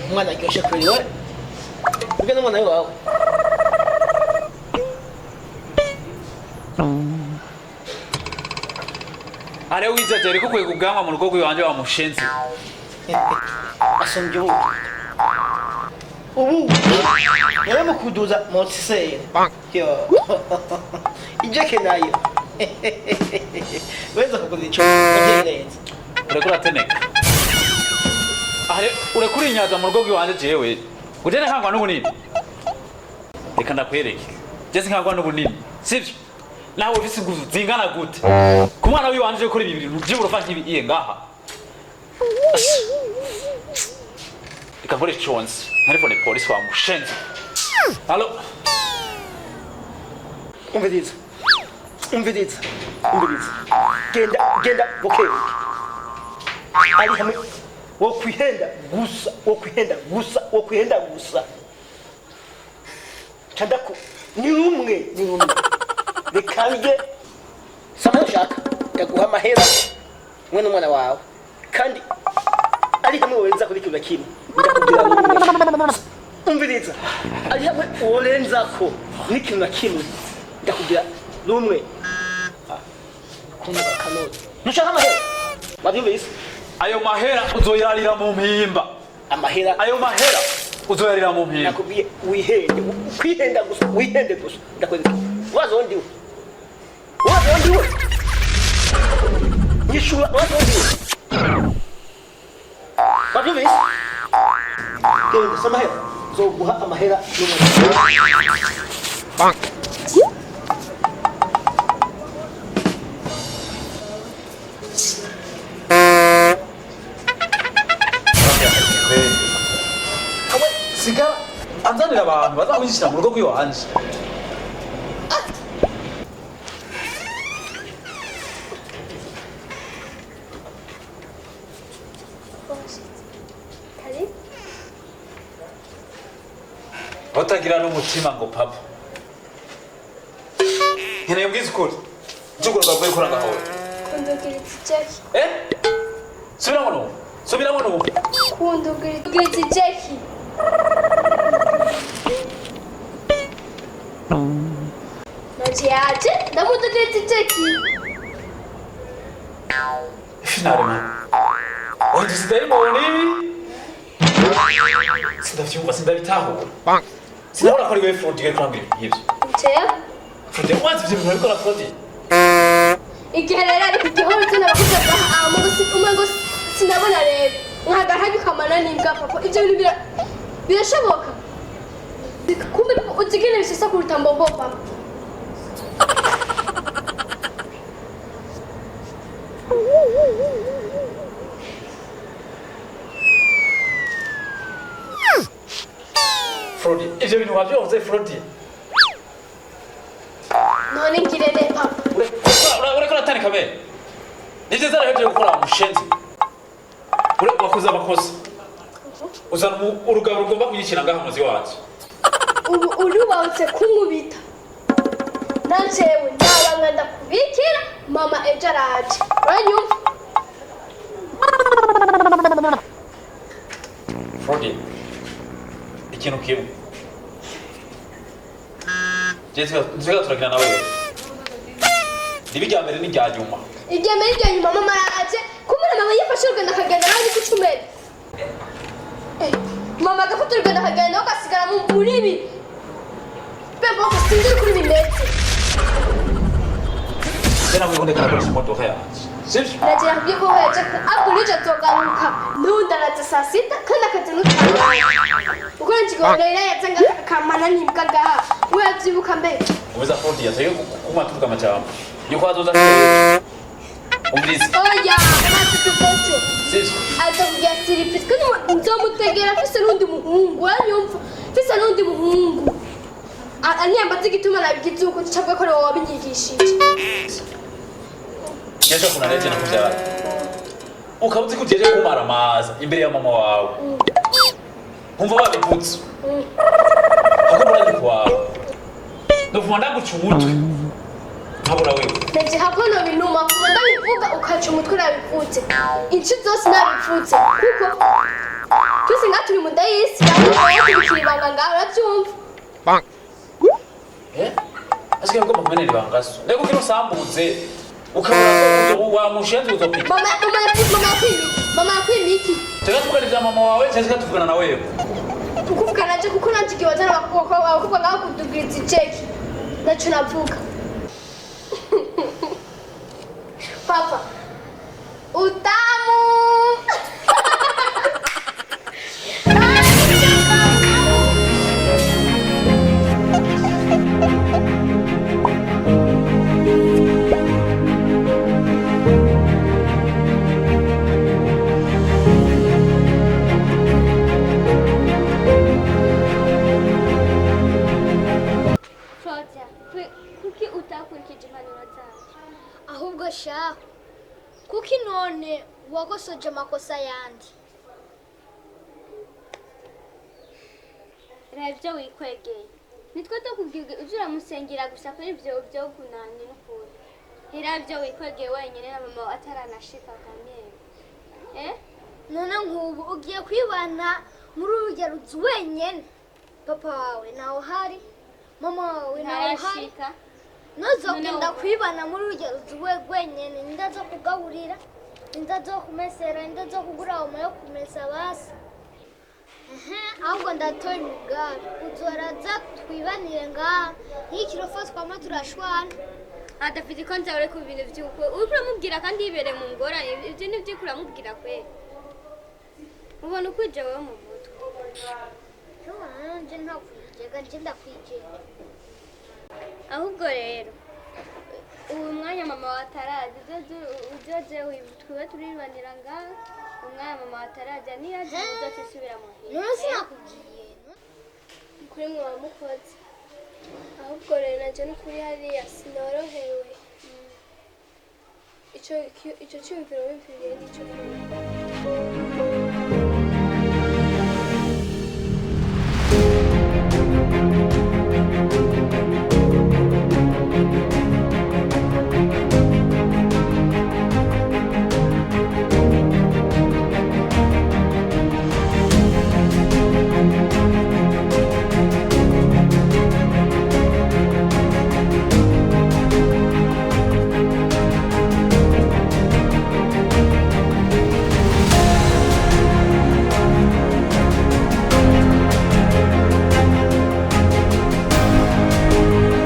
umwana aryoshye kuri we ubwe n'umwana wawe ale wizaje ariko kwe kuganwa mu rugo rwanje wa mushenzi asonje ubu yari mu kuduza munsi seye yo ijeke nayo weza kuguza ico ngeneza ureko urateneka ale urekuri inyaza mu rugo rwanje jewe ujene nkangwa n'ubunini reka ndakwereke jese nkangwa n'ubunini sivyo nawe ufise inguvu zingana gute ku mwana wiwanje kuri ibi bintu by'urufa nk'ibiye ngaha reka nkore chonse ntarifone polisi wa mushenzi allo umviriza genda bokeye ari hamwe wo kwihenda gusa candako ni umwe rekanje sama ushaka yaguha amahera mwe n'umwana wawe kandi ari hamwe worenza kuri kiba kimwe ndakubwira umviriza ari hamwe worenza ko n'ikintu na kimwe ndakubwira n'umwe kumva kanoti nushaka amahera babyumvise ayo mahera uzoyarira mu mpimba amahera ayo mahera uzoyarira mu mpimba nakubwiye kwihenda gusa ndakwereka wazondiwe nyishura wazondiwe babyumvise genda soma amahera zoguha amahera n'umwana sigara anzanira abantu bazamwishyira mu rugo rw'iwanje batagira n'umutima ngo papa nkeneye ubwiza ukuri icyo rwavuye kuri agahora kundugiritse Jackie subiramo n'ubu kundugiritse Jackie Naje yaje ndamudugiritse Jackie finalmente onde sidayimoni sidavyumva sindabitahura sinabona ko ari wewe Frodi uri kurambwira ibyo Jewe Frodi wazi ibyo bintu ariko na Frodi igihe rero ari kugihora tuna bakuza mu gusikumwe ngo sinabona rero nkagahagi kamana n'imbwa papa ibyo bintu birashoboka kumbe uzigene bisesa ku rutambo papa Frodi ibyo bintu wabyumvise Frodi none ngirene papa ureko natani kabere nibyo zarahejeje gukora mushenzi wakoze amakosa uzana urugabo rugomba kuyishyira ngaha muzi wacu ubu urubahutse kumubita nanjewe ndabanga ndakubikira mama ejo araje uranyumva Frodi ikintu kimwe nziga turagira nawe nibijya mbere n'ijya nyuma igihe mbere iryo nyuma mama araje kumura mama yifashe urugendo akagenda nawe niko ucumere mama agafata urugendo akagenda nawe ugasigara muri ibi pepo sinzi kuri bimeze tena wewe unataka kukosa moto haya sivyo nagira kubyo ko yaje akurije togaruka nundaraza saa sita kandi akazinuta uko nchigorera yatanga kamana nimbwaga we avyibuka mbere uweza fodi yatayo kumatuka macamba yuko azoza umvirizi oya maze tukocho sivyo atakugira siripisi kandi nzomutegera afise n'undi muhungu aranyumva afise n'undi muhungu anyambaza igituma nabigize uko ncabwe ko wowe wabinyigishije Kesho kuna lete na kuja wapi? Ukabuzi kujeje kumara maza imbere ya mama wawe. Umva wabiputse. Akubura ni kwawe. Ndovumanda gucumutwe. Habura wewe. Nje hakono binuma kumanda bivuga ukaca umutwe nabipfutse. Inci zose nabipfutse kuko twese ngaturi mu ndayisi yakiribanga ngaho uracyumva. Asikia ngoma kumenera ibangaso. Ndeko kino sambuze. Ukabura wa mushenzi uzopita. Mama kwimiki. Tega tukalivya mama wawe cyangwa tuvugana na wewe. Tukuvugana je kuko najigiye wazana bakubwa ngaho kudugiriza icheki. Nacho navuga. Papa. Utamu. Ahubwo sha kuki none wagosoje amakosa yandi Ravyo wikwegeye nitwe tukubwira ujura musengera gusa kuri ivyo byo kunani n'ukuri Iravyo wikwegeye wenyine na mama ataranashika kamye none nk'ubu ugiye kwibana muri urujya ruzi wenyene papa wawe nawe hari mama wawe nawe hari nozogenda kwibana muri urujya ruzi wenyene ninda zo kugaburira ninda zo kumesera ninda zo kugura omo yo kumesa basi ahubwo ndatoye umugabe uzoraza twibanire ngaha nk'ikirofo twama turashwana adafite konta uri ku bintu by'uko uri kuramubwira kandi yibere mu ngorane ibyo ni byo kuramubwira kwe ubona ukuje wowe mu mutwe nje ntakwijega nje ndakwijega ahubwo rero ubu mwanya mama wataraje ujoje twiwe turibanira ngaha umwanya mama wataraje niyaje uzotisubira mu hino none sinakubwiye kuri mwe wamukoze ahubwo rero nanje n'ukuri hariya sinorohewe icyo cyumviro wimviriye nicyo